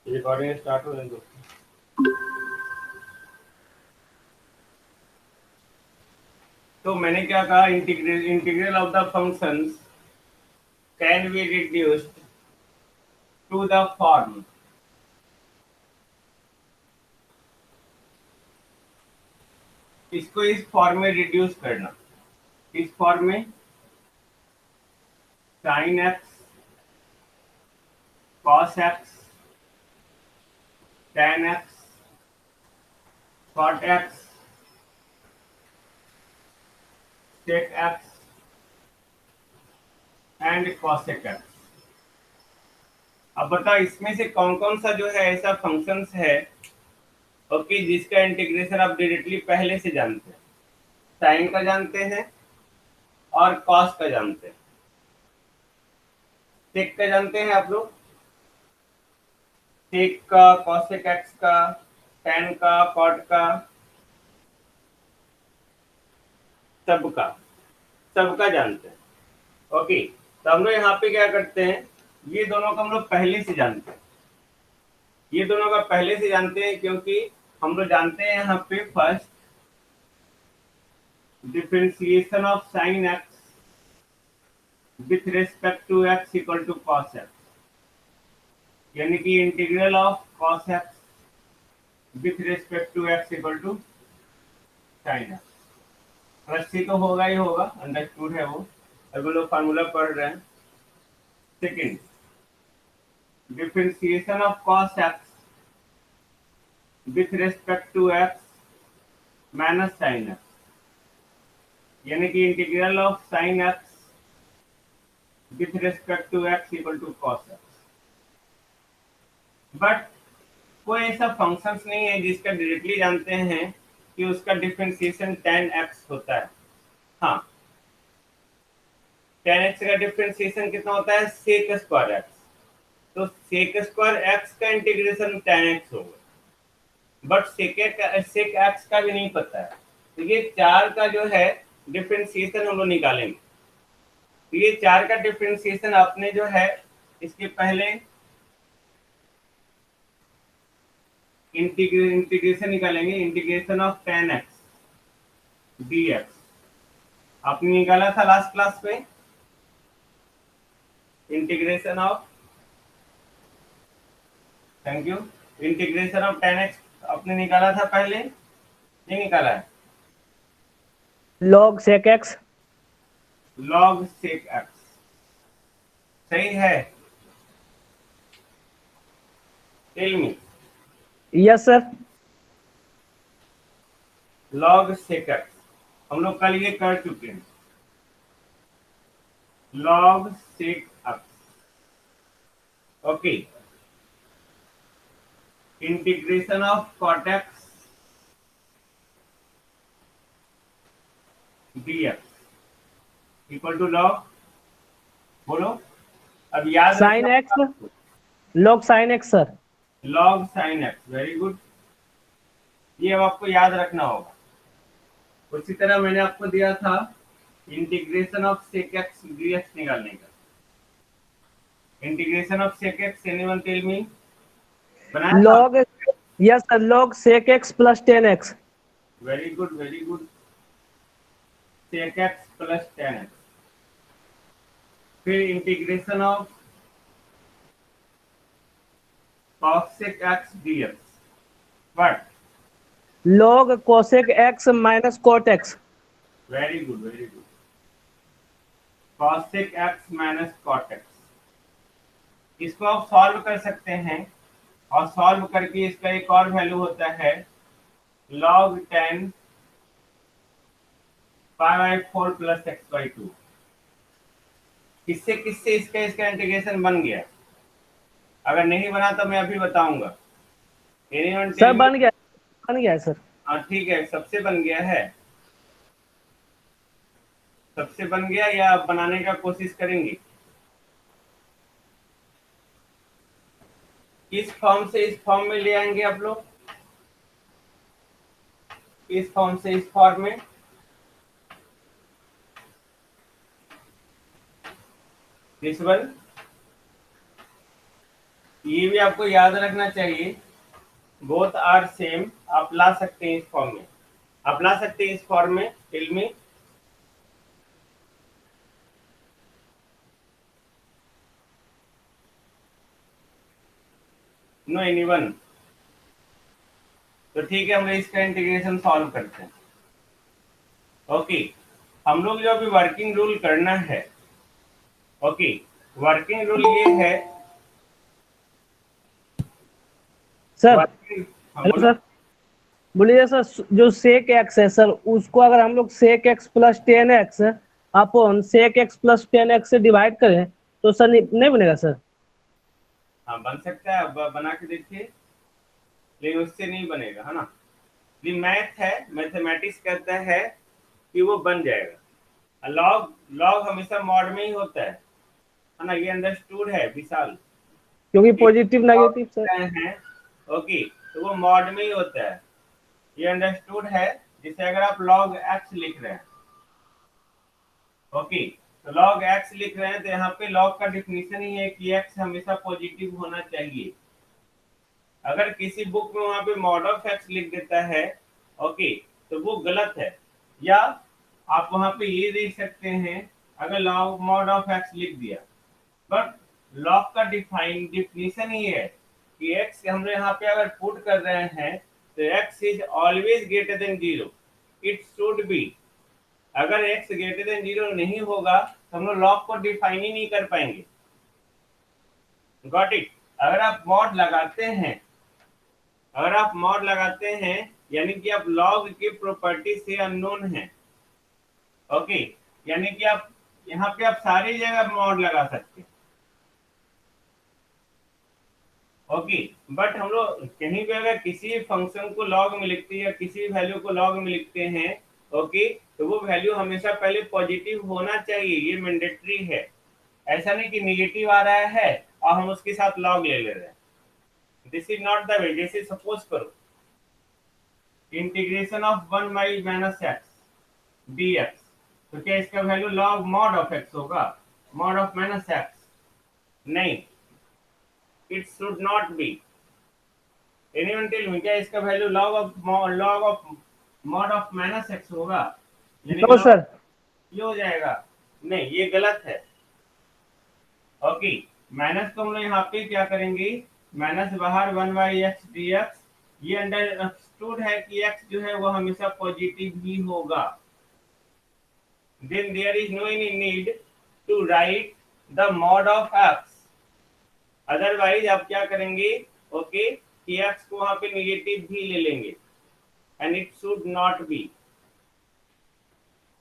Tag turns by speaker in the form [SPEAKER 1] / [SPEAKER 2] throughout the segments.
[SPEAKER 1] Recording start हो गई। तो मैंने क्या कहा, integral of the functions can be reduced to the form, इसको इस फॉर्म में रिड्यूस करना, इस फॉर्म में sin x cos x tan x cot x sec x and cosec x। अब बताओ इसमें से कौन कौन सा जो है ऐसा फंक्शंस है ओके जिसका इंटीग्रेशन आप डायरेक्टली पहले से जानते हैं, साइन का जानते हैं और कॉस का जानते हैं, सेक का जानते हैं आप लोग, सेक का, कॉसेक एक्स का, टैन का, कॉट का, सबका सबका जानते हैं ओके। तो हम लोग यहाँ पे क्या करते हैं, ये दोनों का हम लोग पहले से जानते हैं, ये दोनों का पहले से जानते हैं क्योंकि हम लोग जानते हैं यहाँ पे first differentiation of sine x with respect to x equal to cos x, यानी कि integral of cos x with respect to x equal to sine x. रस्सी तो होगा ही होगा, अंडरस्टूड है वो, अभी लोग फार्मूला पढ़ रहे हैं। Second differentiation of cos x with respect to x minus sine x, यानी कि integral of sine x with respect to x equal to cos x. But कोई ऐसा फंक्शंस नहीं है जिसका डायरेक्टली जानते हैं कि उसका डिफरेंशिएशन tan x होता है। हाँ, tan x का डिफरेंशिएशन कितना होता है, sec स्क्वायर x, तो sec स्क्वायर x का इंटीग्रेशन tan x होगा, बट sec x का भी नहीं पता है। तो ये चार का जो है डिफरेंशिएशन हम लोग निकालेंगे। तो ये चार का डिफरेंशिएशन आपने जो है इसके पहले इंटीग्रेशन निकालेंगे, integration of tan x dx आपने निकाला था लास्ट क्लास में, integration of, thank you, integration of tan x आपने निकाला था पहले, नहीं निकाला है,
[SPEAKER 2] log sec x।
[SPEAKER 1] log sec x, सही है, tell me.
[SPEAKER 2] Yes sir.
[SPEAKER 1] log sec x हम लोग कल ये कर चुके हैं, log sec x okay. Integration of cot x dx equal to log, बोलो अब याद
[SPEAKER 2] साइन
[SPEAKER 1] रखना
[SPEAKER 2] x, log sine x sir.
[SPEAKER 1] log sin x, very good, ये अब आपको याद रखना होगा। उसी तरह मैंने आपको दिया था integration of sec x dx निकालने का, integration of sec x, anyone tell me, बनाया था,
[SPEAKER 2] log, yes sir, log sec x plus tan x।
[SPEAKER 1] Very good very good, sec x plus tan x, फिर integration of cosec x dx, but
[SPEAKER 2] log cosec x minus cot x।
[SPEAKER 1] Very good very good, cosec x minus cot x, इसको आप solve कर सकते हैं और solve करके इसका एक और वैल्यू होता है log tan π/4 प्लस x/2। किससे किससे इसका इसका इंटीग्रेशन बन गया, अगर नहीं बना तो मैं अभी बताऊंगा, एनीवन
[SPEAKER 2] सर
[SPEAKER 1] टेल मी।
[SPEAKER 2] बन गया है सर।
[SPEAKER 1] हाँ ठीक है, सबसे बन गया है, सबसे बन गया या आप बनाने का कोशिश करेंगे, इस फॉर्म से इस फॉर्म में ले आएंगे आप लोग, इस फॉर्म से इस फॉर्म में, दिस वन ये भी आपको याद रखना चाहिए, बोथ आर सेम। आप ला सकते हैं इस फॉर्म में, आप ला सकते हैं इस फॉर्म में। टिल में नो एनीवन। तो ठीक है, हम लोग इसका इंटीग्रेशन सॉल्व करते हैं। ओके, हम लोग जो अभी वर्किंग रूल करना है, ओके, वर्किंग रूल ये है।
[SPEAKER 2] सर।
[SPEAKER 1] वर्किंग, हाँ
[SPEAKER 2] हेलो
[SPEAKER 1] बोलो।
[SPEAKER 2] सर। बोलिए सर, जो सेक एक्स है सर, उसको अगर हम लोग sec x plus 10x upon sec x plus 10x से डिवाइड करें तो सर नहीं बनेगा सर?
[SPEAKER 1] हाँ बन सकता है, अब बना के देखिए, लेकिन उससे नहीं बनेगा, है ना। ये मैथ है, मैथमेटिक्स कहता है कि वो बन जाएगा। लॉग लॉग हमेशा मॉड में ही होता है ना, ये अंडरस्टूड है विशाल।
[SPEAKER 2] क्योंकि
[SPEAKER 1] एक
[SPEAKER 2] पॉजिटिव
[SPEAKER 1] log
[SPEAKER 2] नेगेटिव
[SPEAKER 1] लिख
[SPEAKER 2] सर।
[SPEAKER 1] रहे हैं, ओके, तो वो मॉड में ही होता है, ये अंडरस्टूड है। जैसे अगर आप लॉग एक्स लिख रहे हैं, ओके, तो लॉग एक्स लिख रहे हैं, तो यहाँ पे लॉग का डिफिनीशन ही है कि एक्स हमेशा पॉजिटिव होना चाहिए। अगर किसी बुक में वहां पे मॉड ऑफ एक्स लिख देता है, ओके, तो वो गलत है। या आप वहां पे ये देख सकते हैं, अगर लॉग मॉड ऑफ एक्स लिख दिया, बट लॉग का डिफिनीशन ही है कि एक्स हम लोग यहाँ पे अगर पुट कर रहे हैं, तो x is always greater than zero, it should be. अगर एक्स ग्रेटर देन जीरो नहीं होगा तो हम लोग लॉग को डिफाइन ही नहीं कर पाएंगे। Got it. अगर आप मॉड लगाते हैं, अगर आप मॉड लगाते हैं, यानी कि आप लॉग की प्रॉपर्टी से अननोन हैं, ओके, यानी कि आप यहाँ पे आप सारी जगह मॉड लगा सकते हैं, ओके। बट हम लोग कहीं पे अगर किसी फंक्शन को लॉग में लिखते हैं या किसी वैल्यू को लॉग में लिखते हैं, ओके, तो वो वैल्यू हमेशा पहले पॉजिटिव होना चाहिए, ये मैंडेटरी है। ऐसा नहीं कि निगेटिव आ रहा है और हम उसके साथ लॉग ले रहे हैं। This is not the way. जैसे सपोज करो integration of 1 by minus x d x, तो क्या इसका value log mod of x होगा, मॉड ऑफ माइनस एक्स? नहीं, it should not be. Anyone tell me, क्या इसका value log of mod of minus x होगा, यानी कि
[SPEAKER 2] नो
[SPEAKER 1] लॉग
[SPEAKER 2] सर।
[SPEAKER 1] ये हो जाएगा? नहीं, ये गलत है। ओके, माइनस को हम लोग यहाँ पे क्या करेंगे, माइनस बाहर 1 बाई एक्स डी एक्स, ये अंडरस्टूड है कि एक्स जो है वो हमेशा पॉजिटिव ही होगा। then there is no any need to write the mod of x। Otherwise आप क्या करेंगे, ओके, कि x को वहां पे निगेटिव भी ले लेंगे, and it should not B.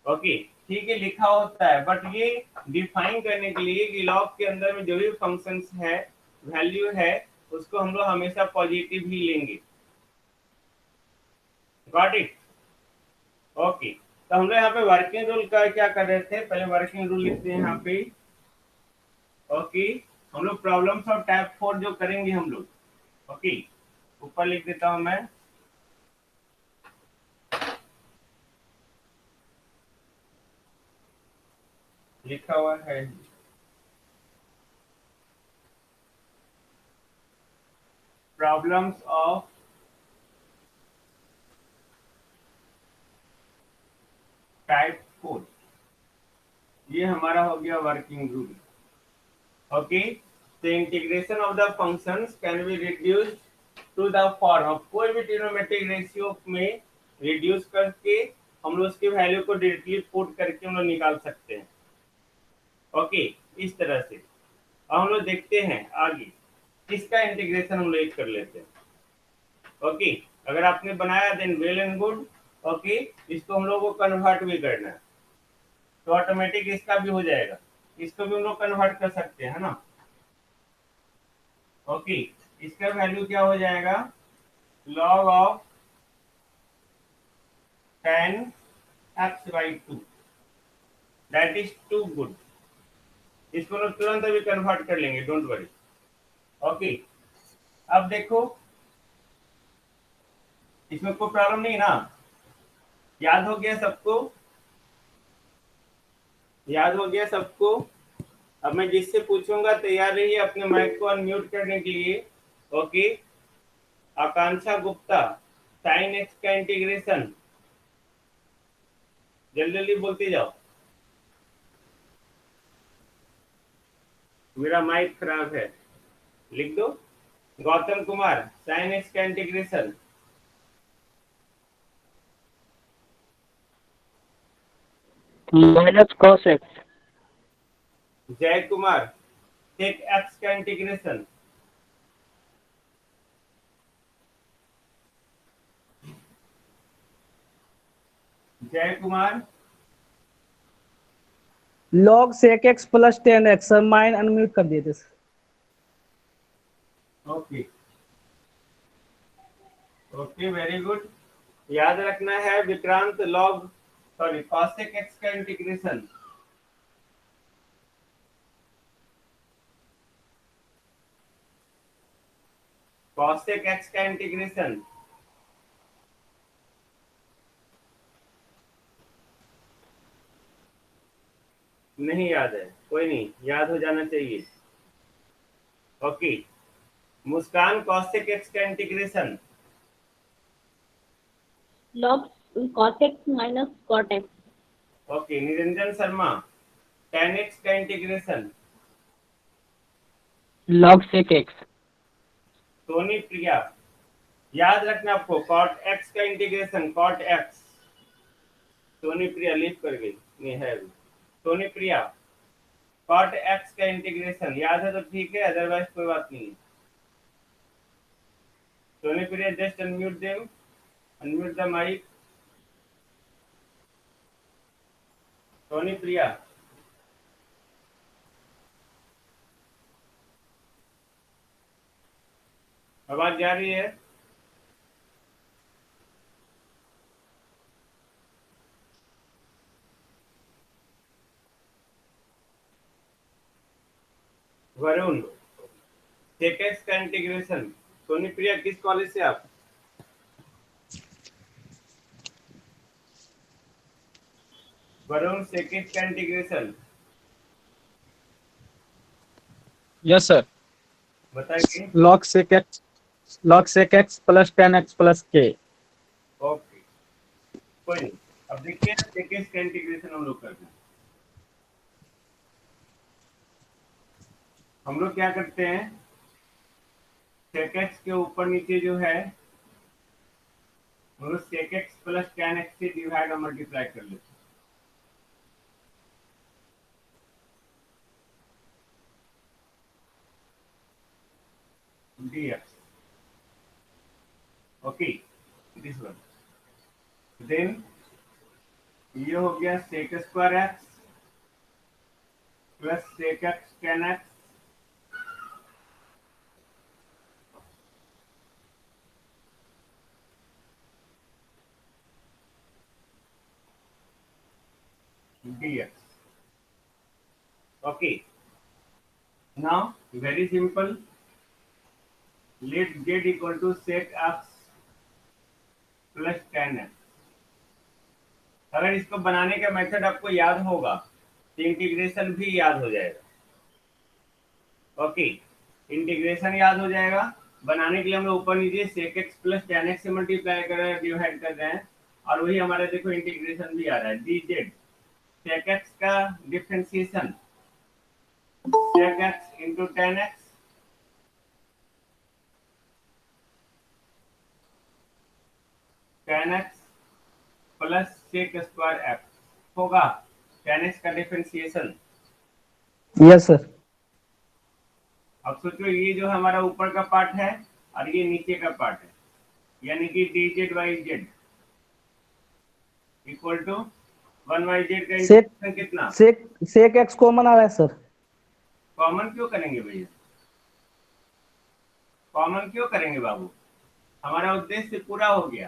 [SPEAKER 1] Okay, ठीक है, लिखा होता है, बट ये डिफाइन करने के लिए कि लॉग के अंदर में जो भी फंक्शंस है, वैल्यू है, उसको हम लोग हमेशा पॉजिटिव ही लेंगे। Got it. ओके, तो हम लोग यहाँ पे वर्किंग रूल का क्या कर रहे थे, पहले वर्किंग रूल लिखते हैं यहाँ पे। ओके, हम लोग प्रॉब्लम्स और टाइप 4 जो करेंगे हम लोग, ओके, ऊपर लिख देता हूं मैं। लिखा हुआ है प्रॉब्लम्स ऑफ टाइप 4, ये हमारा हो गया working rule. Okay, the integration of the functions can be reduced to the form of, कोई भी ट्रिग्नोमेट्रिक रेशियो में रिड्यूस करके हम लोग उसकी वैल्यू को डायरेक्टली पुट करके हम लोग निकाल सकते हैं। ओके, इस तरह से। अब हम लोग देखते हैं आगे इसका इंटीग्रेशन हम लोग कर लेते हैं। ओके, अगर आपने बनाया then well and good. Okay, इसको हम लोग को कन्वर्ट भी करना है, तो ऑटोमेटिक इसका भी हो जाएगा, इसको भी हम लोग कन्वर्ट कर सकते हैं, है ना। ओके, इसका वैल्यू क्या हो जाएगा, log of 10x/2, that is too good. इसको लोग तुरंत अभी कन्वर्ट कर लेंगे, डोंट वरी। ओके, अब देखो इसमें कोई प्रॉब्लम नहीं ना, याद हो गया सबको, याद हो गया सबको। अब मैं जिससे पूछूंगा तैयार रहिए अपने माइक को अनम्यूट करने के लिए। ओके, आकांक्षा गुप्ता, साइन एक्स का इंटीग्रेशन, जल्दी जल्दी बोलते जाओ, मेरा माइक खराब है, लिख दो। गौतम कुमार, साइन एक्स का इंटीग्रेशन।
[SPEAKER 3] Minus cos x.
[SPEAKER 1] जय कुमार, सेक एक्स का इंटीग्रेशन। जय Kumar,
[SPEAKER 2] log sec x plus 10x sir, mine unmute कर दिए थे sir.
[SPEAKER 1] Okay okay, very good. याद रखना है Vikrant, log sorry cosec x का इंटीग्रेशन। कॉसेक एक्स का इंटीग्रेशन नहीं याद है, कोई नहीं, याद हो जाना चाहिए। ओके, मुस्कान, कॉसेक एक्स का integration.
[SPEAKER 4] log cos x minus cot x.
[SPEAKER 1] Okay, Niranjan Sharma, tan x का integration.
[SPEAKER 3] Log sec x.
[SPEAKER 1] Soni Priya, याद रखना आपको कॉट एक्स का integration, cot x. Soni Priya leave कर गई, नहीं है अभी। सोनी प्रिया, कॉट एक्स का इंटीग्रेशन याद है तो ठीक है, अदरवाइज कोई बात नहीं है। Soni Priya, just unmute them, unmute the mic. Soni Priya, आवाज जा रही है? वरुण, सेक एक्स का इंटीग्रेशन। सोनी प्रिया, किस कॉलेज से आप? वरुण, सेक एक्स का इंटीग्रेशन
[SPEAKER 5] यस सर।
[SPEAKER 1] बताइए।
[SPEAKER 5] log sec x plus 10x plus k।
[SPEAKER 1] Okay, कोई नहीं। अब देखिए सेक एक्स का इंटीग्रेशन हम लोग करते हैं। हम लोग क्या करते हैं, सेक एक्स के ऊपर नीचे जो है हम लोग sec x plus tan x से डिवाइड और मल्टीप्लाई कर लेते हैं। dx, okay, this one. Then ये हो गया sec square x plus sec x tan x dx। Okay, now very simple. Let z equal to sec x plus tan x। अगर इसको बनाने का मेथड आपको याद होगा तो इंटीग्रेशन भी याद हो जाएगा। ओके, इंटीग्रेशन याद हो जाएगा। बनाने के लिए हम लोग ऊपर नीचे sec x plus tan x से मल्टीप्लाई कर रहे हैं, डिवाइड कर रहे हैं, और वही हमारा देखो इंटीग्रेशन भी आ रहा है। dz sec x का differentiation sec x into tan x tan x plus sec square x होगा tan x का डिफरेंशिएशन।
[SPEAKER 2] Yes sir.
[SPEAKER 1] अब सोचो ये जो हमारा ऊपर का पार्ट है और ये नीचे का पार्ट है, यानी कि dz by z equal to 1/z का
[SPEAKER 2] सेक
[SPEAKER 1] इंटीग्रेशन कितना?
[SPEAKER 2] सेक एक्स कॉमन आ रहा है सर।
[SPEAKER 1] कॉमन क्यों करेंगे भैया, कॉमन क्यों करेंगे बाबू, हमारा उद्देश्य पूरा हो गया।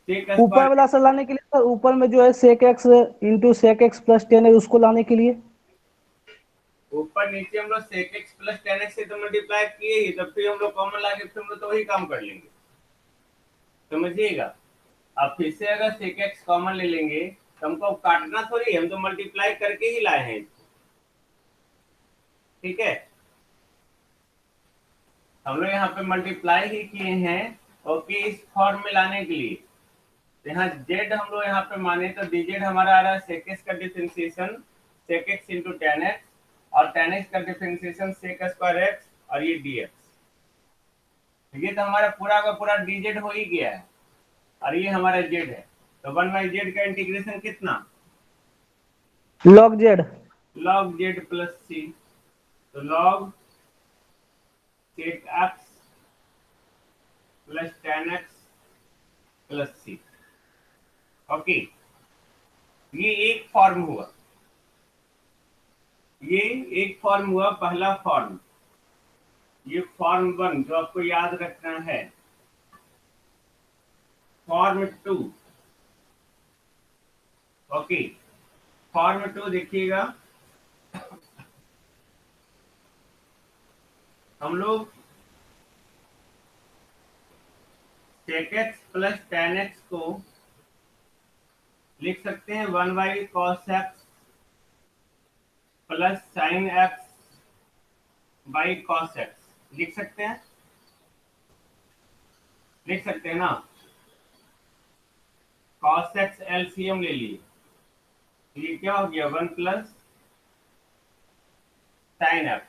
[SPEAKER 1] सेक
[SPEAKER 2] ऊपर
[SPEAKER 1] स्क्वायर
[SPEAKER 2] वाला सर लाने के लिए सर, ऊपर में जो है sec x into sec x plus 10 है, उसको लाने के लिए।
[SPEAKER 1] ऊपर नीचे हम लोग sec x plus tan x से तो मल्टीप्लाई किए ही, तब फिर हम लोग कॉमन लाके फिर हम लोग तो वही काम कर लेंगे, समझिएगा। अब फिर से अगर sec x कॉमन ले लेंगे तो हमको काटना थोड़ी, हम तो मल्टीप्लाई करके ही लाए हैं इसको। ठीक है, हम लोग यहाँ पे मल्टीप्लाई ही किए हैं ओके इस फॉर्म में लाने के लिए। तो यहाँ जेड हम लोग यहाँ पे माने तो dz हमारा आ रहा है sec x का differentiation sec x into tan x, और tan x का डिफरेंशिएशन sec स्क्वायर x, और ये dx। ये तो हमारा पूरा का पूरा dz हो ही गया है, और ये हमारा z है। तो 1/z का इंटीग्रेशन कितना,
[SPEAKER 2] log z।
[SPEAKER 1] log z plus c, तो log sec x plus tan x plus c। Okay, ये एक फॉर्म हुआ, ये एक फॉर्म हुआ, पहला फॉर्म। ये फॉर्म 1 जो आपको याद रखना है। फॉर्म 2, ओके, फॉर्म 2 देखिएगा, हम लोग sec x plus tan x को लिख सकते हैं 1/cos x plus sin x by cos x, लिख सकते हैं, लिख सकते हैं ना। cos x एलसीएम ले लिए, ये क्या हो गया 1 प्लस sin x,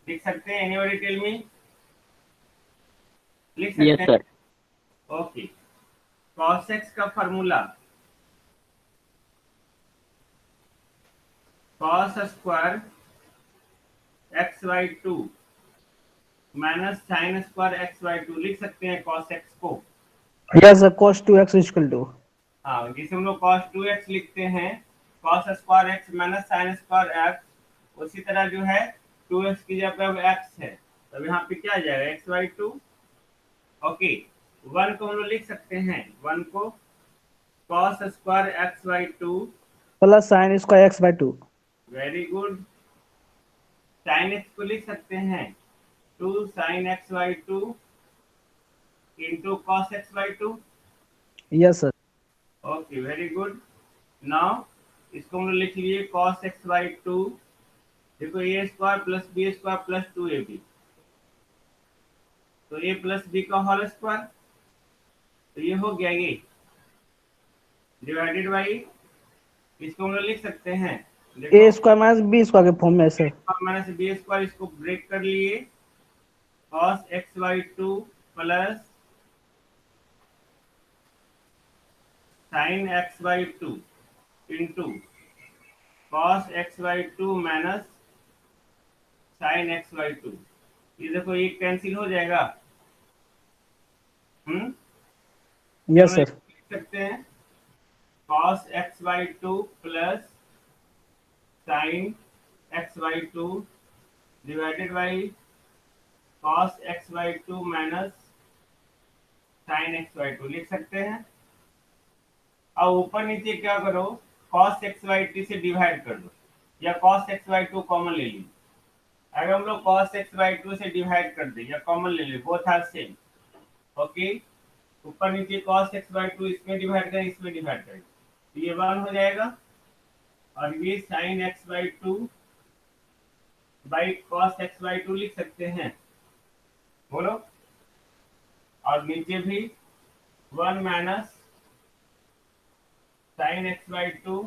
[SPEAKER 1] लिख सकते हैं। एनीबॉडी टेल मी, लिख सकते
[SPEAKER 5] यस
[SPEAKER 1] हैं?
[SPEAKER 5] सर।
[SPEAKER 1] ओके, cos x का formula cos square x/2 minus sin square x/2, लिख सकते हैं cos x को।
[SPEAKER 2] Yes sir, cos 2x equal to,
[SPEAKER 1] हाँ, जिसे हम लोग cos 2x लिखते हैं, cos square x minus sin square x, उसी तरह जो है 2x की जगह अब x है, तब यहाँ पे क्या आ जाएगा x/2। ओके, 1 को हम लोग लिख सकते हैं, 1 को cos square x/2
[SPEAKER 2] plus sin square x/2।
[SPEAKER 1] Very good. sin x को लिख सकते हैं 2 sin x/2 into cos x/2।
[SPEAKER 2] Yes sir.
[SPEAKER 1] Okay, very good. Now इसको हम लोग लिख लिए cos x/2, देखो a square plus b square plus 2ab, तो a प्लस b का होल स्क्वायर, तो ये हो गया ये डिवाइडेड बाई, इसको हम लोग लिख सकते हैं, देखो
[SPEAKER 2] a square minus b square के फॉर्म में सर।
[SPEAKER 1] माइनस b स्क्वायर, इसको ब्रेक कर लिए, cos x/2 plus sin x/2 into cos x/2 minus sin x/2। ये देखो ये कैंसिल हो जाएगा,
[SPEAKER 2] यस सर।
[SPEAKER 1] लिख सकते हैं cos x/2 plus sin x/2 divided by cos x/2 minus sin x/2, लिख सकते हैं। अब ऊपर नीचे क्या करो, cos x/2 से डिवाइड कर दो, या cos x/2 कॉमन ले लीजिए। अगर हम लोग cos x/2 से डिवाइड कर दे या कॉमन ले ले, बोथ आर सेम। ओके, ऊपर नीचे cos x/2 इसमें डिवाइड करें, इसमें डिवाइड करें, तो ये 1 हो जाएगा, और ये sin x/2 by cos x/2 लिख सकते हैं, बोलो। और नीचे भी 1 minus sin x/2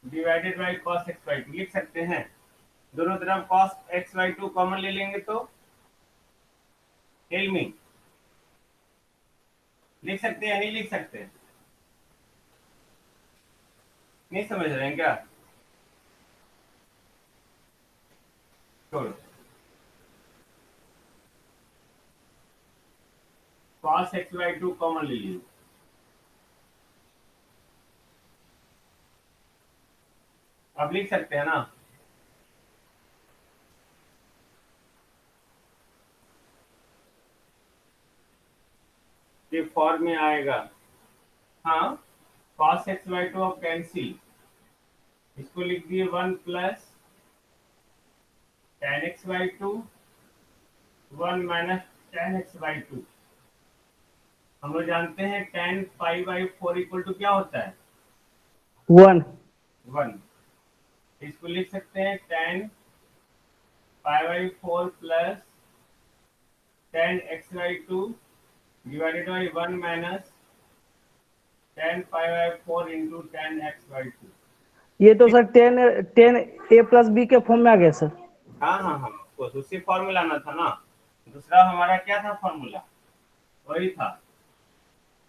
[SPEAKER 1] divided by cos x/2 लिख सकते हैं। दोनों तरफ cos x/2 कॉमन ले लेंगे तो टेल मी, लिख सकते हैं नहीं लिख सकते, नहीं समझ रहे हैं क्या? छोड़ो, cos x/2 कॉमन ले लीजिए, अब लिख सकते हैं ना। ये फॉर्म में आएगा, हाँ, cos x/2 अब कैंसिल, इसको लिख दिए 1 plus tan x/2 1 minus tan x/2। हम लोग जानते हैं tan π/4 इक्वल टू क्या होता है
[SPEAKER 2] 1।
[SPEAKER 1] 1, इसको लिख सकते हैं tan pi by 4 plus 10x/2 divided by 1 minus 10 pi by 4 into 10x/2।
[SPEAKER 2] ये तो सर 10 a+b के फॉर्म में आ गया सर।
[SPEAKER 1] हाँ हाँ हाँ, बस उसी फॉर्मूला आना था ना। दूसरा हमारा क्या था फॉर्मूला, वही था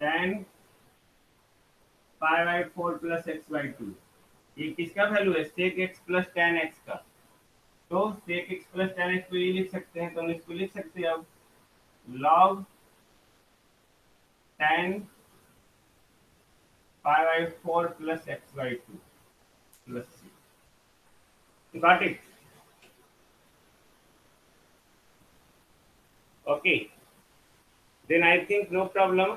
[SPEAKER 1] 10 पाई बाई 4 प्लस x/2। ये किसका वैल्यू है, sec x plus ten x का। तो sec x plus ten x को ये लिख सकते हैं, तो हम इसको लिख सकते हैं अब log 10 pi by 4 plus x/2 plus c। Got it? Okay, then I think no problem.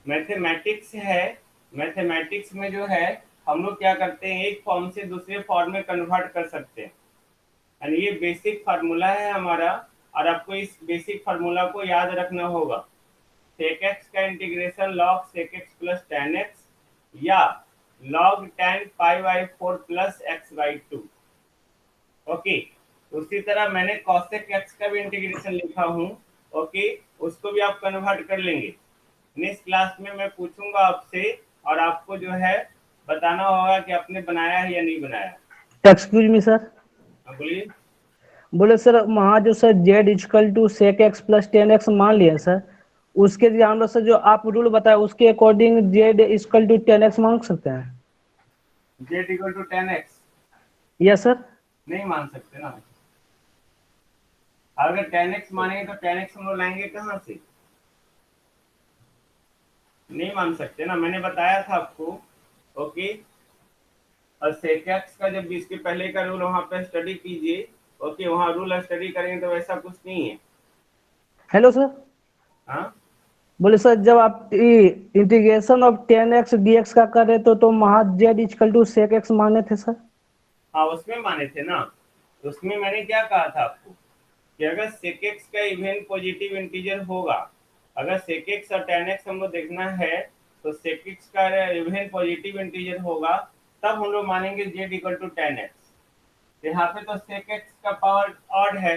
[SPEAKER 1] Mathematics है, मैथमेटिक्स में जो है हम लोग क्या करते हैं, एक फॉर्म से दूसरे फॉर्म में कन्वर्ट कर सकते हैं। एंड ये बेसिक फार्मूला है हमारा, और आपको इस बेसिक फार्मूला को याद रखना होगा। सेक एक्स का integration log sec x plus ten x या log 10 pi by 4 plus x/2। Okay, उसी तरह मैंने कॉसेक एक्स का भी इंटीग्रेशन लिखा हूँ। ओके, उसको भी आप कन्वर्ट कर लेंगे। नेक्स्ट क्लास में मैं पूछूंगा आपसे, और आपको जो है बताना होगा कि आपने बनाया है या नहीं बनाया।
[SPEAKER 2] एक्सक्यूज मी सर,
[SPEAKER 1] हाँ, बोलिए।
[SPEAKER 2] बोले सर वहाँ जो sir Z equal to sec x plus 10x मान लिया सर, उसके लिए हम लोग सर जो आप रूल बताए उसके according Z equal to 10x मांग सकते हैं?
[SPEAKER 1] Z equal to 10x
[SPEAKER 2] yes sir.
[SPEAKER 1] नहीं मान सकते ना। अगर 10x मानेंगे तो 10x हम लोग लाएंगे कहाँ से, नहीं मान सकते ना, मैंने बताया था आपको। ओके, और सेक एक्स का जब इसके पहले का रूल वहां पे स्टडी कीजिए। ओके, वहां रूल स्टडी करेंगे तो वैसा कुछ नहीं है।
[SPEAKER 2] हेलो सर,
[SPEAKER 1] हाँ
[SPEAKER 2] बोले सर जब आप इंटीग्रेशन ऑफ 10x dx का कर रहे तो वहाँ Z equal to sec x माने थे सर।
[SPEAKER 1] हाँ, उसमें माने थे ना। उसमें मैंने क्या कहा था आपको कि अगर सेक एक्स का इवन पॉजिटिव इंटीजर होगा, अगर सेक एक्स और टेन एक्स हमको देखना है तो सेक एक्स का इवन पॉजिटिव इंटीजर होगा, तब हम लोग मानेंगे जेड इक्वल टू 10x। यहाँ पे तो सेक एक्स का पावर ऑड है,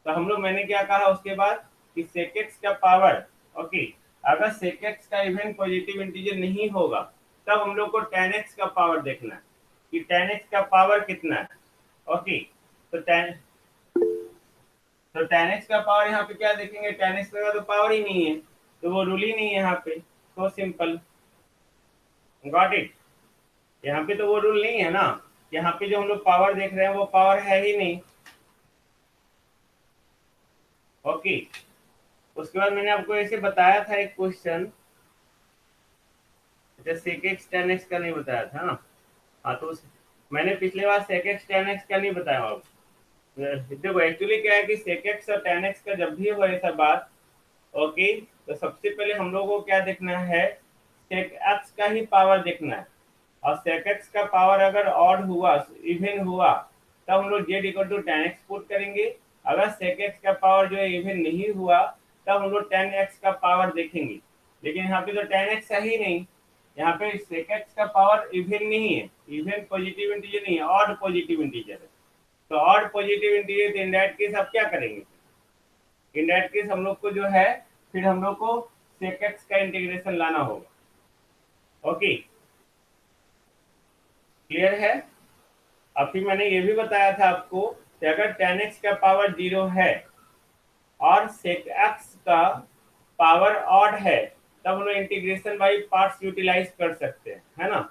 [SPEAKER 1] तो हम लोग मैंने क्या कहा उसके बाद कि सेक एक्स का पावर, ओके, अगर सेक एक्स का इवन पॉजिटिव इंटीजर नहीं होगा तब हम लोग को 10x का पावर देखना है कि 10x का पावर कितना है। ओके, तो 10x का पावर यहाँ पे क्या देखेंगे, 10x का तो पावर ही नहीं है, तो वो रूल ही नहीं है यहाँ पे। तो सिंपल, गॉट इट? यहाँ पे तो वो रूल नहीं है ना, यहाँ पे जो हम लोग पावर देख रहे हैं वो पावर है ही नहीं। ओके, उसके बाद मैंने आपको ऐसे बताया था एक क्वेश्चन, जैसे सेक एक्स टेन एक्स का नहीं बताया था ना। हाँ, तो मैंने पिछले बार सेक एक्स टेन एक्स का नहीं बताया आपको। देखो एक्चुअली क्या है कि सेक एक्स और टेन एक्स का जब भी हो ऐसा बात, ओके, तो सबसे पहले हम लोगों को क्या देखना है, सेक एक्स का ही पावर देखना है। और सेक एक्स का पावर अगर ऑड हुआ, इवन हुआ, तब हम लोग Z equal to 10x put करेंगे। अगर सेक एक्स का पावर जो है इवन नहीं हुआ, तब हम लोग 10x का पावर देखेंगे। लेकिन यहाँ पे तो 10x है ही नहीं, यहाँ पे सेक एक्स का पावर इवन नहीं है, इवन पॉजिटिव इंटीजर नहीं है, ऑड पॉजिटिव इंटीजर है। तो odd positive integer, in that case आप क्या करेंगे, इन दैट केस हम लोग को जो है फिर हम लोग को सेक एक्स का इंटीग्रेशन लाना होगा। ओके, क्लियर है? अब फिर मैंने ये भी बताया था आपको कि अगर 10x का पावर 0 है और sec x का पावर ऑड है, तब हम लोग इंटीग्रेशन बाई पार्ट्स यूटिलाइज कर सकते हैं, है ना?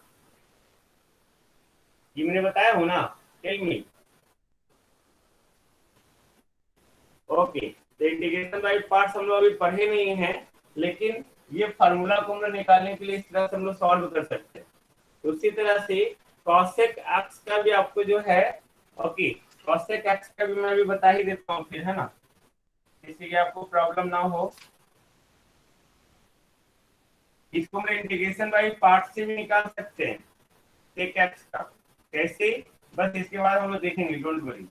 [SPEAKER 1] ये मैंने बताया हो ना, टेल मी। ओके, तो इंटीग्रेशन बाई पार्ट्स हम लोग अभी पढ़े नहीं हैं, लेकिन ये फार्मूला को हम लोग निकालने के लिए इस तरह से हम लोग सॉल्व कर सकते हैं। उसी तरह से कॉसेक एक्स का भी आपको जो है, ओके, कॉसेक एक्स का भी मैं अभी बता ही देता हूँ फिर, है ना, जिससे कि आपको प्रॉब्लम ना हो। इसको हम इंटीग्रेशन बाई पार्ट से भी निकाल सकते हैं सेक एक्स का। कैसे, बस इसके बाद हम लोग देखेंगे, don't worry.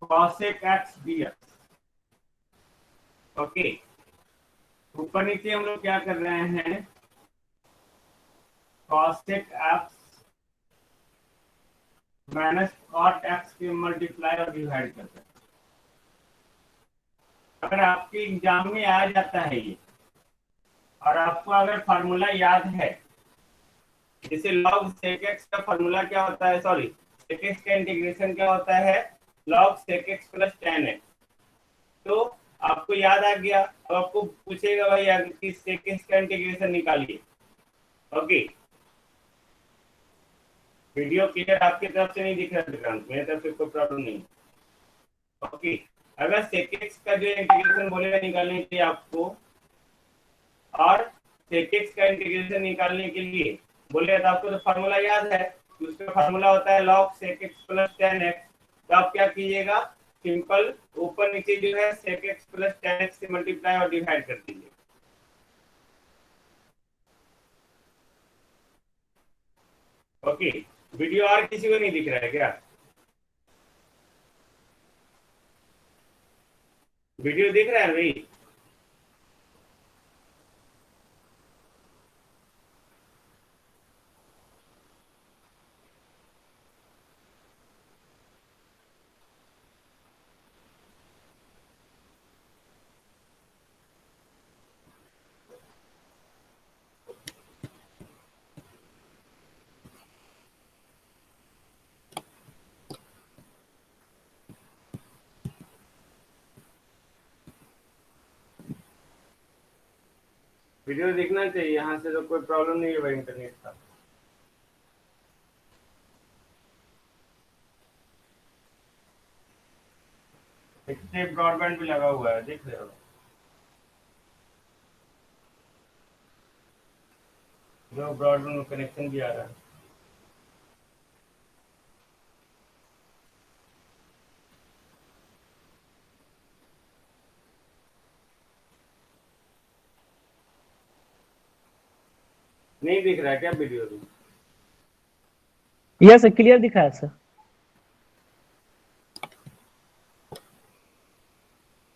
[SPEAKER 1] cosec x dx। Okay, ऊपर नीचे हम लोग क्या कर रहे हैं, cosec x minus cot x के मल्टीप्लाई और डिवाइड करते हैं। अगर आपके एग्जाम में आ जाता है ये, और आपको अगर फार्मूला याद है, जैसे log sec x का फार्मूला क्या होता है, सॉरी sec x का इंटीग्रेशन क्या होता है, log sec x plus tan x। तो आपको याद आ गया। अब आपको पूछेगा भाई आगे कि sec x का इंटीग्रेशन निकालिए। ओके, वीडियो क्लियर आपकी तरफ से नहीं दिख रहा है, मेरी तरफ से कोई प्रॉब्लम नहीं। ओके, अगर sec x का जो इंटीग्रेशन बोलेगा निकालने के लिए आपको, और sec x का इंटीग्रेशन निकालने के लिए बोलेगा तो आपको तो फार्मूला याद है, उसका फार्मूला होता है log sec x plus tan x। तो आप क्या कीजिएगा, सिंपल ऊपर नीचे जो है sec x plus tan x से मल्टीप्लाई और डिवाइड कर दीजिए। ओके, वीडियो और किसी को नहीं दिख रहा है क्या? वीडियो दिख रहा है भाई? वीडियो दिखना चाहिए, यहाँ से तो कोई प्रॉब्लम नहीं है भाई इंटरनेट का। इतने ब्रॉडबैंड भी लगा हुआ है, देख रहे हो? जो ब्रॉडबैंड में कनेक्शन भी आ रहा है। नहीं दिख रहा है क्या वीडियो भी?
[SPEAKER 2] यस क्लियर दिखा है सर।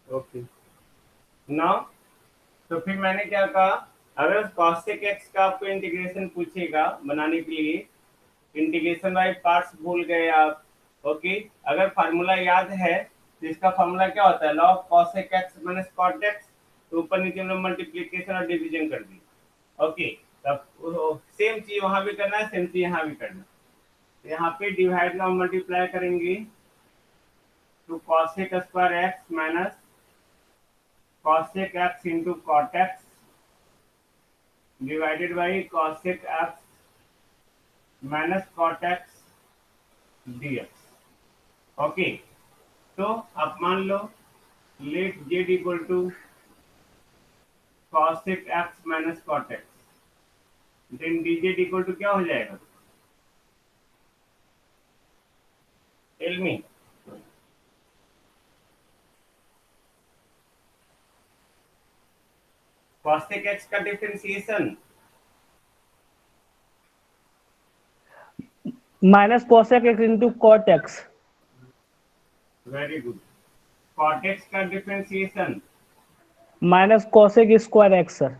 [SPEAKER 1] ओके, नाउ तो फिर मैंने क्या कहा, अगर cosec x का आपको इंटीग्रेशन पूछेगा बनाने के लिए, इंटीग्रेशन बाय पार्ट्स भूल गए आप। ओके, अगर फार्मूला याद है तो इसका फार्मूला क्या होता है, log cosec x minus cot x। तो ऊपर नीचे हम लोग मल्टीप्लिकेशन और डिवीजन कर दी। ओके, तब सेम चीज वहां भी करना है, सेम चीज यहाँ भी करना है। यहाँ पे डिवाइड और मल्टीप्लाई करेंगे तो cosec square x minus cosec x into cot x divided by cosec x minus cot x dx। Okay, तो आप मान लो let z equal to cosec x minus cot x, then dz equal to क्या हो जाएगा, tell me. cosec x का differentiation
[SPEAKER 2] minus cosec x into cot x।
[SPEAKER 1] Very good. cot x का differentiation
[SPEAKER 2] minus cosec square x sir.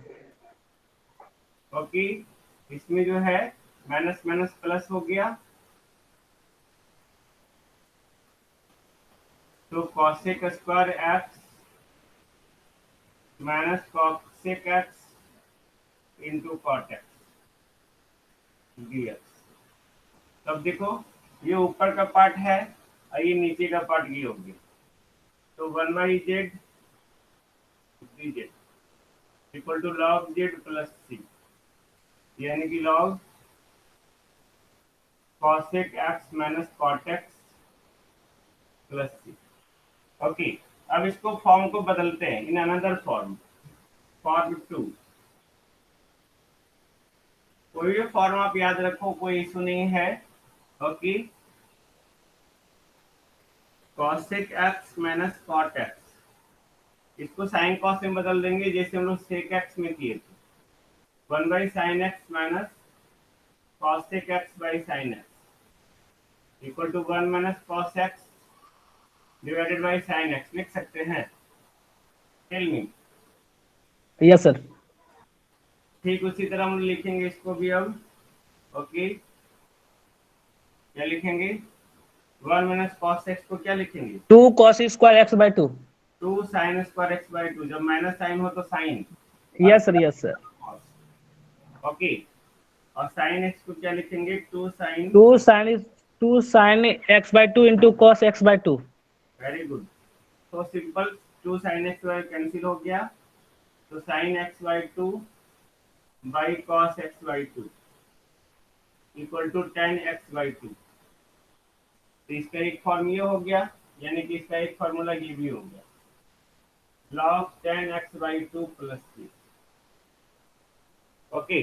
[SPEAKER 1] Okay, इसमें जो है minus minus plus हो गया, तो cosec square x minus cosec x into cot x dx। तब देखो ये ऊपर का पार्ट है और ये नीचे का पार्ट ये हो गया, तो 1/z dz equal to log z plus c, यानी कि log cosec x minus cot x plus c। Okay, अब इसको फॉर्म को बदलते हैं इन अनदर फॉर्म, फॉर्म 2। कोई भी फॉर्म आप याद रखो, कोई इशू नहीं है। Okay, cosec x minus cot x, इसको साइन कॉस में बदल देंगे जैसे हम लोग sec x में किए थे, 1/sin x minus cosec x by sin x equal to 1 minus cos x divided by sine x लिख सकते हैं? Tell me.
[SPEAKER 2] Yes sir.
[SPEAKER 1] ठीक उसी तरह हम लिखेंगे इसको भी अब। ओके, क्या लिखेंगे? 1 - cos x को क्या लिखेंगे?
[SPEAKER 2] 2 cos² x/2।
[SPEAKER 1] 2 sin² x/2। जब माइनस साइन हो तो sine.
[SPEAKER 2] Yes sir, yes sir.
[SPEAKER 1] Okay, और साइन एक्स को क्या लिखेंगे? 2 sin।
[SPEAKER 2] 2 sin x/2 into cos x/2।
[SPEAKER 1] Very good. तो सिंपल, 2 sin x कैंसिल हो गया, तो sin x/2 by cos x/2 equal to tan x/2। तो इसका एक फॉर्म ये हो गया, यानी कि इसका एक फॉर्मूला ये भी हो गया, log tan x/2 plus 3। Okay,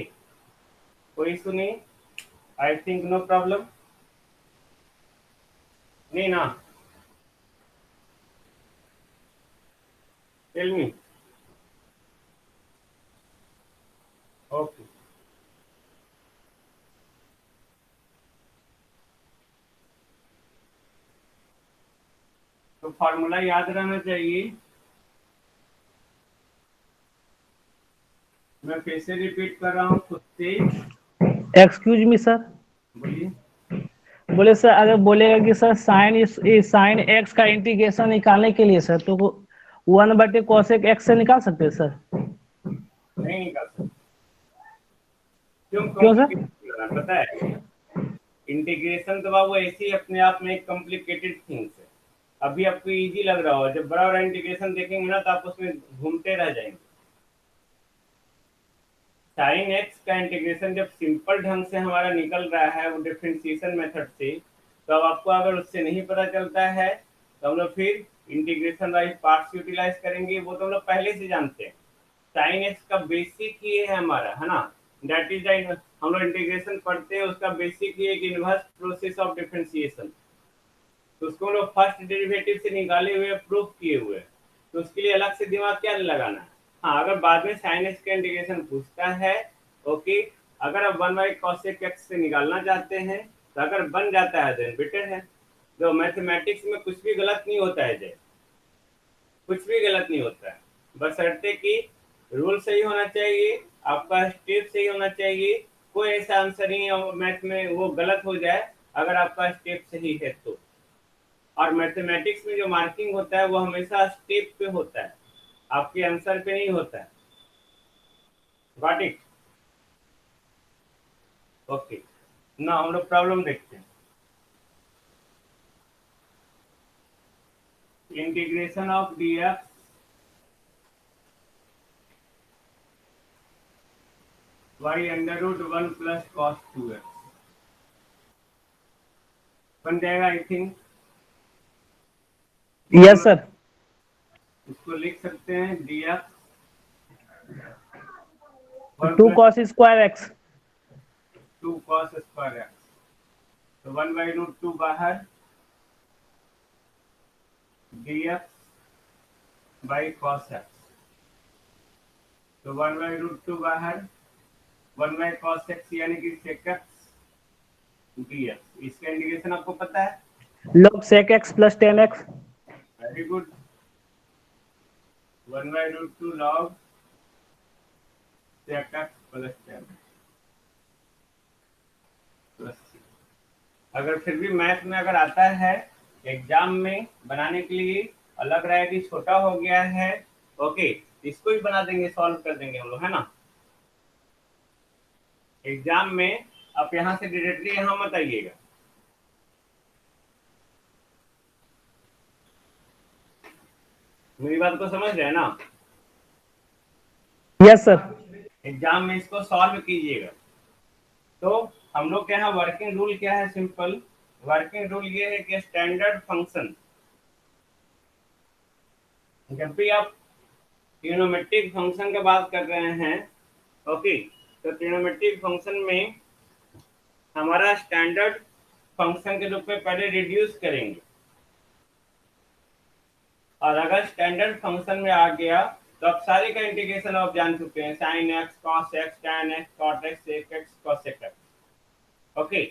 [SPEAKER 1] कोई सुनी? आई थिंक नो प्रॉब्लम, नहीं ना? Tell me. ओके, तो फॉर्मूला याद रहना चाहिए। मैं फिर से रिपीट कर रहा हूँ खुद से।
[SPEAKER 2] Excuse me sir.
[SPEAKER 1] बोलिए।
[SPEAKER 2] बोले सर, अगर बोलेगा कि सर साइन एक्स का इंटीग्रेशन निकालने के लिए सर, तो 1/cos x से निकाल सकते हैं सर?
[SPEAKER 1] नहीं निकाल सकते। क्यों
[SPEAKER 2] क्यों सर?
[SPEAKER 1] कॉम्प्लिकेटेड लग रहा है? पता है, इंटीग्रेशन तो बाबू ऐसे ही अपने आप में एक कॉम्प्लिकेटेड थिंग्स है। अभी आपको इजी लग रहा हो, जब बड़ा बड़ा इंटीग्रेशन देखेंगे ना तो आप उसमें घूमते रह जाएंगे। साइन एक्स का इंटीग्रेशन जब सिंपल ढंग से हमारा निकल रहा है वो डिफरेंशिएशन मेथड से, तो अब आपको अगर उससे नहीं पता चलता है तो हम लोग फिर इंटीग्रेशन वाइज पार्ट्स यूटिलाइज करेंगे। वो तो हम लोग पहले से जानते हैं। साइन एक्स का बेसिक ये है हमारा, है ना, दैट इज द, हम लोग इंटीग्रेशन पढ़ते हैं उसका बेसिक ये इनवर्स प्रोसेस ऑफ डिफरेंशिएशन। तो उसको हम लोग फर्स्ट डेरिवेटिव से निकाले हुए प्रूफ किए हुए, तो उसके लिए अलग से दिमाग क्या लगाना है। हाँ, अगर बाद में साइन एक्स का इंटीग्रेशन पूछता है, ओके, अगर आप 1/cos x से निकालना चाहते हैं तो अगर बन जाता है देन बेटर है। तो मैथमेटिक्स में कुछ भी गलत नहीं होता है जय, कुछ भी गलत नहीं होता है, बशर्ते कि रूल सही होना चाहिए, आपका स्टेप सही होना चाहिए। कोई ऐसा आंसर नहीं है मैथ में वो गलत हो जाए अगर आपका स्टेप सही है तो। और मैथमेटिक्स में जो मार्किंग होता है वो हमेशा स्टेप पे होता है, आपके आंसर पे नहीं होता है। Got it? ओके, ना हम लोग प्रॉब्लम देखते हैं। Integration of dx y √1 + cos 2x बन जाएगा आई थिंक।
[SPEAKER 2] Yes sir.
[SPEAKER 1] इसको लिख सकते हैं dx
[SPEAKER 2] 2 cos² x।
[SPEAKER 1] 2 cos² x, तो 1/√2 बाहर, dx बाई cos x, तो 1/√2 बाहर, 1/cos x यानी कि sec x dx। इसका इंटीग्रेशन आपको पता है?
[SPEAKER 2] log sec x plus tan x।
[SPEAKER 1] Very good. 1/√2 log sec x plus tan x plus c। अगर फिर भी मैथ में अगर आता है एग्जाम में बनाने के लिए और लग रहा है कि छोटा हो गया है, ओके, इसको भी बना देंगे, सॉल्व कर देंगे हम लोग, है ना। एग्जाम में आप यहाँ से डायरेक्टली यहाँ मत आइएगा। मेरी बात को समझ रहे हैं ना?
[SPEAKER 2] Yes sir.
[SPEAKER 1] एग्जाम में इसको सॉल्व कीजिएगा। तो हम लोग के यहाँ वर्किंग रूल क्या है? सिंपल वर्किंग रूल ये है कि स्टैंडर्ड फंक्शन, जब भी आप ट्रिग्नोमेट्रिक फंक्शन की बात कर रहे हैं, ओके, तो ट्रिग्नोमेट्रिक फंक्शन में हमारा स्टैंडर्ड फंक्शन के रूप में पहले रिड्यूस करेंगे, और अगर स्टैंडर्ड फंक्शन में आ गया तो आप सारे का इंटीग्रेशन आप जान चुके हैं, sine x, cos x, tan x, cot x, sec x, cosec x. Okay,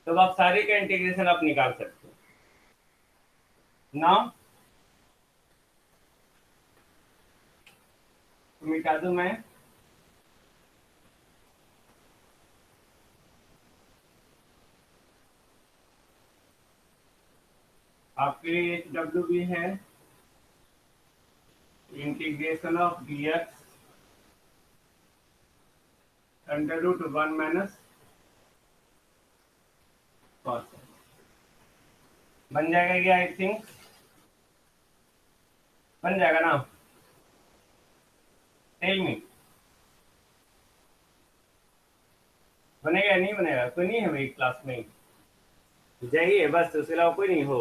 [SPEAKER 1] तो आप सारे का इंटीग्रेशन आप निकाल सकते हैं। नाउ मिटा दूं मैं, आपके लिए एच डब्ल्यू भी है, integration of d x under root 1 minus cos. बन जाएगा क्या? आई थिंक बन जाएगा ना, टेल मी। बनेगा या नहीं बनेगा? कोई नहीं है भाई क्लास में? जय ही है बस, उसके अलावा कोई नहीं हो?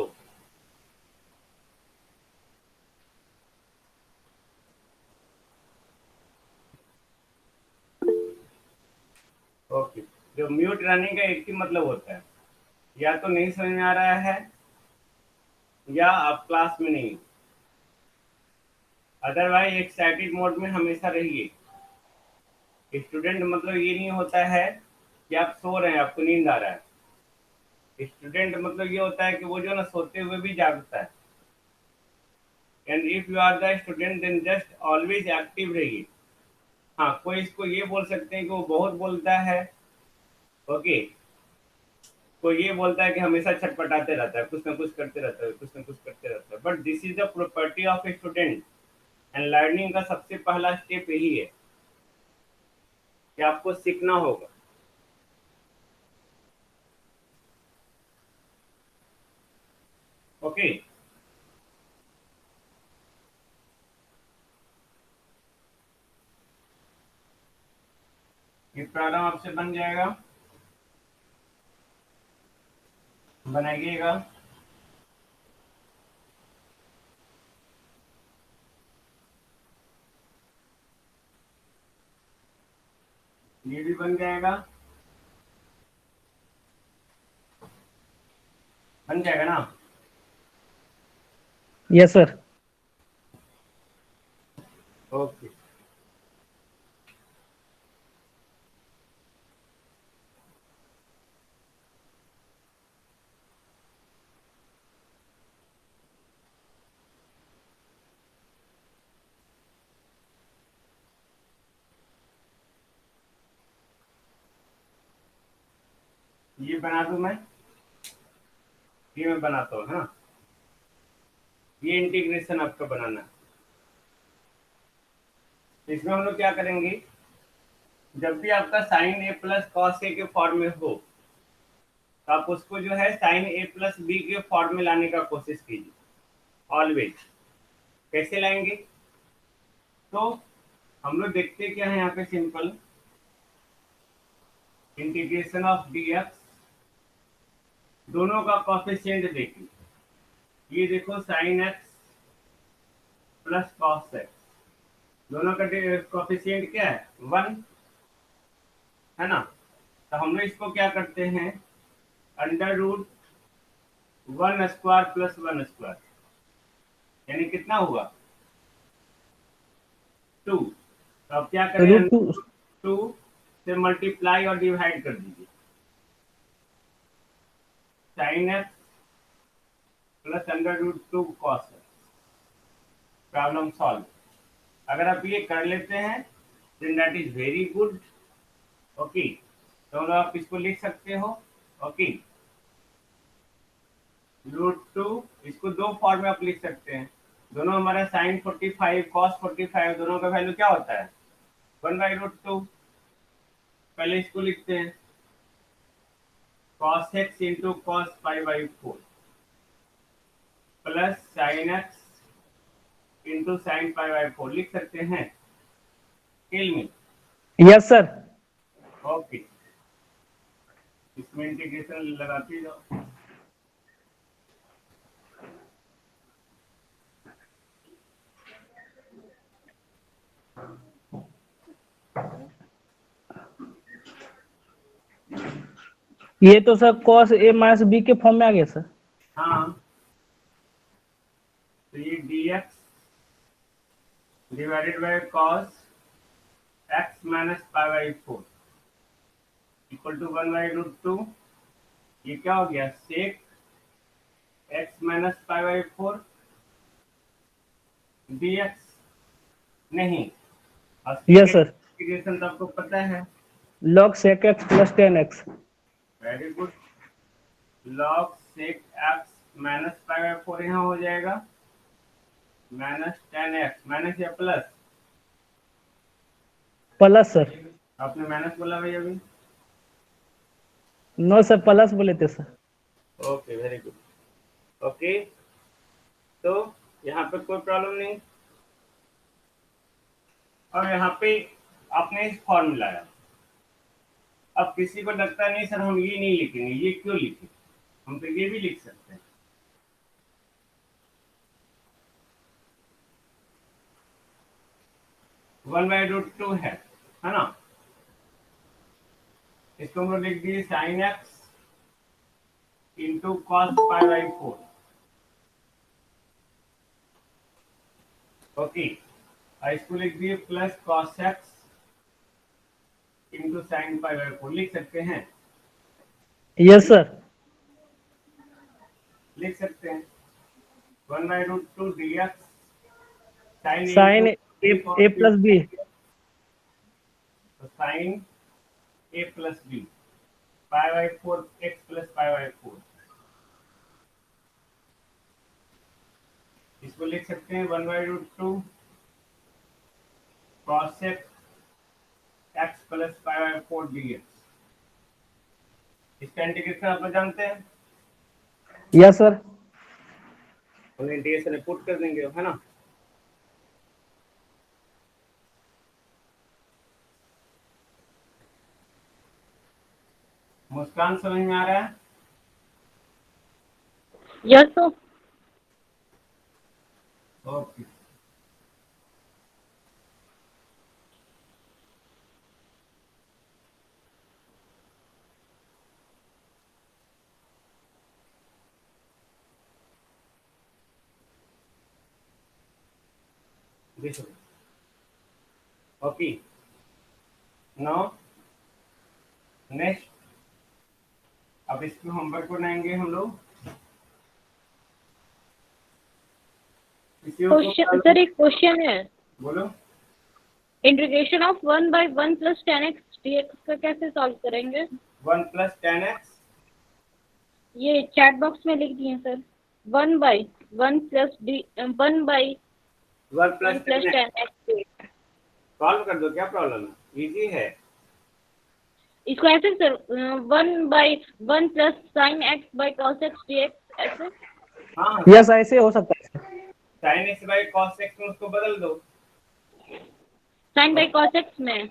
[SPEAKER 1] ओके। जो म्यूट रहने का एक ही मतलब होता है, या तो नहीं समझ में आ रहा है या आप क्लास में नहीं। अदरवाइज एक्साइटेड मोड में हमेशा रहिए। स्टूडेंट मतलब ये नहीं होता है कि आप सो रहे हैं, आपको नींद आ रहा है। स्टूडेंट मतलब ये होता है कि वो जो ना सोते हुए भी जागता है। And if you are the student then just always active रहिए। हाँ, कोई इसको ये बोल सकते हैं कि वो बहुत बोलता है, ओके। कोई ये बोलता है कि हमेशा छटपटाते रहता है, कुछ ना कुछ करते रहता है, कुछ ना कुछ करते रहता है। But this is the property of a student. And learning का सबसे पहला स्टेप यही है कि आपको सीखना होगा। ओके। ये प्रारंभ आपसे बन जाएगा, बनाइएगा। ये भी बन जाएगा, बन जाएगा ना?
[SPEAKER 2] Yes sir.
[SPEAKER 1] ओके। ये बना दूं मैं, ये मैं बनाता हूँ। हाँ, ये इंटीग्रेशन आपका बनाना है। इसमें हम लोग क्या करेंगे, जब भी आपका sign A plus cos A के फॉर्म में हो तो आप उसको जो है साइन ए प्लस बी के फॉर्म में लाने का कोशिश कीजिए ऑलवेज। कैसे लाएंगे? तो हम लोग देखते क्या है यहाँ पे, simple integration of d x, दोनों का कॉफिशिएंट देखिए। ये देखो sign x plus cos x, दोनों का कॉफिशिएंट क्या है? 1 है ना। तो हम लोग इसको क्या करते हैं, under root 1 square plus 1 square, यानी कितना हुआ? 2। तो अब क्या करें,
[SPEAKER 2] √2।
[SPEAKER 1] 2 से मल्टीप्लाई और डिवाइड कर दीजिए। Sine x plus under root 2 cos x, problem solve. अगर आप ये कर लेते हैं then that is very good. Okay, तो आप इसको लिख सकते हो। ओके, √2, इसको दो फॉर्म में आप लिख सकते हैं। दोनों हमारा साइन 45 कॉस 45, दोनों का वैल्यू क्या होता है? 1/√2। पहले इसको लिखते हैं, cos x into cos 5/4 plus sine x into sine 5/4 लिख सकते हैं। Tell me.
[SPEAKER 2] Yes sir.
[SPEAKER 1] Okay, इसमें इंटीग्रेशन लगाते जाओ।
[SPEAKER 2] ये तो sir cos a minus B के फॉर्म में आ गया सर।
[SPEAKER 1] हाँ, तो ये dx divided by cos x minus 5/4 equal to 1/√2। ये क्या हो गया? Sec x minus pi by 4 dx नहीं, और
[SPEAKER 2] Yes, sir.
[SPEAKER 1] इंटीग्रेशन तो आपको पता है।
[SPEAKER 2] log sec x plus tan x.
[SPEAKER 1] Very good. log sec x minus pi by 4 यहाँ हो जाएगा, माइनस tan x, माइनस या प्लस?
[SPEAKER 2] Plus sir.
[SPEAKER 1] आपने माइनस बोला भाई अभी।
[SPEAKER 2] नो सर, प्लस बोले थे sir.
[SPEAKER 1] Okay very good. Okay, तो यहाँ पे कोई प्रॉब्लम नहीं। और यहाँ पे आपने इस फॉर्मूला है। अब किसी को लगता नहीं सर हम ये नहीं लिखेंगे, ये क्यों लिखें, हम तो ये भी लिख सकते हैं। वन बाई रूट टू है ना, इसको हम लोग लिख दिए sine x into cos pi by 4। Okay, और इसको लिख दिए plus cos x into sine pi by 4। लिख सकते हैं,
[SPEAKER 2] यस सर।
[SPEAKER 1] लिख सकते हैं। One by root two d x
[SPEAKER 2] sine A plus B.
[SPEAKER 1] Sine A plus B pi by 4 x plus pi by 4। इसको लिख सकते हैं one by root two cos x plus pi by 4 d x. इसका integration आप लोग जानते हैं,
[SPEAKER 2] yes sir.
[SPEAKER 1] हम इंटीग्रेशन पुट कर देंगे, है ना। मुस्कान समझ में आ रहा है?
[SPEAKER 4] Yes, sir.
[SPEAKER 1] Okay, okay, now next, अब इसको होमवर्क बनाएंगे हम लोग। किसी को
[SPEAKER 4] Question, sir, एक क्वेश्चन है।
[SPEAKER 1] बोलो।
[SPEAKER 4] Integration of 1/1 plus tan x dx का कैसे सॉल्व करेंगे?
[SPEAKER 1] 1 प्लस टेन एक्स,
[SPEAKER 4] ये चैट बॉक्स में लिख दिए sir. 1/1 plus D 1/1
[SPEAKER 1] 1 plus
[SPEAKER 4] plus
[SPEAKER 1] ten
[SPEAKER 4] tan x।
[SPEAKER 1] Solve कर दो, क्या प्रॉब्लम है, इजी है।
[SPEAKER 4] इसको ऐसे sir 1/1 plus sine x by cos x dx ऐसे।
[SPEAKER 1] हाँ,
[SPEAKER 2] यस, ऐसे हो सकता है।
[SPEAKER 1] Sine x by cos x में उसको बदल दो।
[SPEAKER 4] साइन बाई कॉस एक्स में।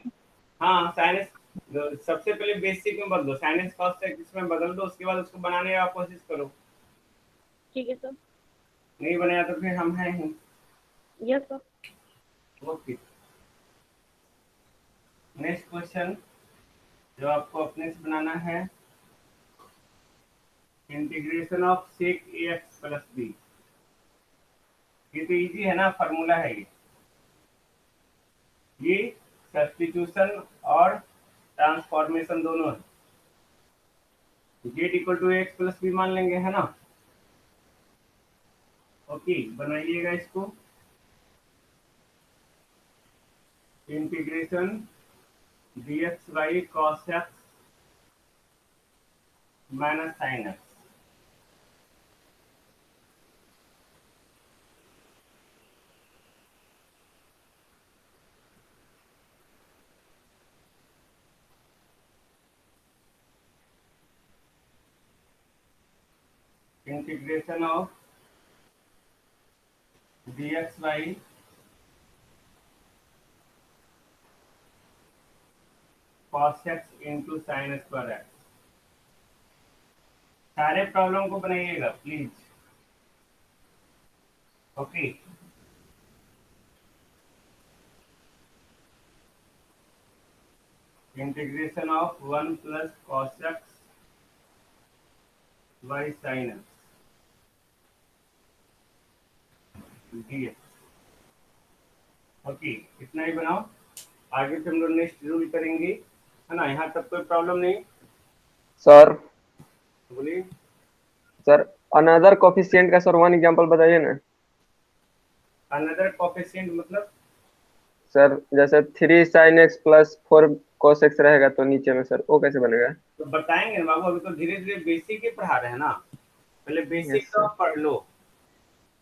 [SPEAKER 1] हाँ, साइन एक्स सबसे पहले बेसिक में बदल दो, साइन एक्स कॉस एक्स में बदल दो, उसके बाद उसको बनाने का कोशिश करो।
[SPEAKER 4] ठीक है सर।
[SPEAKER 1] नहीं बनाया तो फिर हम हैं ही।
[SPEAKER 4] Yes sir.
[SPEAKER 1] Okay, next question जो आपको अपने से बनाना है, integration of sec A x plus B. ये तो इजी है ना, फार्मूला है ये सब्स्टिट्यूशन और ट्रांसफॉर्मेशन दोनों है। Z equal to x plus B मान लेंगे, है ना। ओके, बनाइएगा इसको। Integration dx by cos x minus sine x. Integration of dx by cos x into sine square x. सारे प्रॉब्लम को बनाइएगा please. Okay, integration of 1 plus cos x by sine x dx। Okay, इतना ही बनाओ, आगे से हम लोग नेक्स्ट रूल करेंगे, है ना। यहाँ तक कोई प्रॉब्लम नहीं?
[SPEAKER 3] सर
[SPEAKER 1] बोलिए।
[SPEAKER 3] सर अनदर कोफिशिएंट का सर 1 एग्जांपल बताइए ना।
[SPEAKER 1] अनदर कोफिशिएंट मतलब
[SPEAKER 3] सर जैसे 3 sin x plus 4 cos x रहेगा तो नीचे में सर वो कैसे बनेगा?
[SPEAKER 1] तो बताएंगे ना बाबू, अभी तो धीरे धीरे बेसिक ही पढ़ा रहे हैं ना, पहले बेसिक
[SPEAKER 3] यस
[SPEAKER 1] तो
[SPEAKER 3] सर।
[SPEAKER 1] आप पढ़ लो।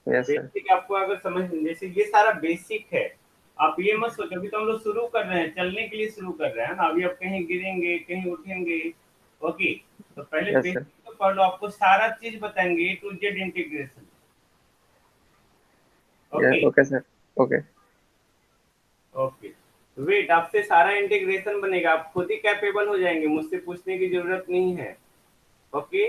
[SPEAKER 3] Yes sir.
[SPEAKER 1] बेसिक आपको अगर समझ, जैसे ये सारा बेसिक है, आप ये मत सोचो, अभी तो हम लोग शुरू कर रहे हैं, चलने के लिए शुरू कर रहे हैं ना, अभी आप कहीं गिरेंगे कहीं उठेंगे। ओके, तो पहले
[SPEAKER 3] यस
[SPEAKER 1] बेसिक
[SPEAKER 3] सर।
[SPEAKER 1] तो पढ़ लो, आपको सारा चीज बताएंगे A to Z integration. Okay.
[SPEAKER 3] Okay sir. Okay.
[SPEAKER 1] Okay, wait, आपसे सारा इंटीग्रेशन बनेगा, आप खुद ही कैपेबल हो जाएंगे, मुझसे पूछने की जरूरत नहीं है। ओके।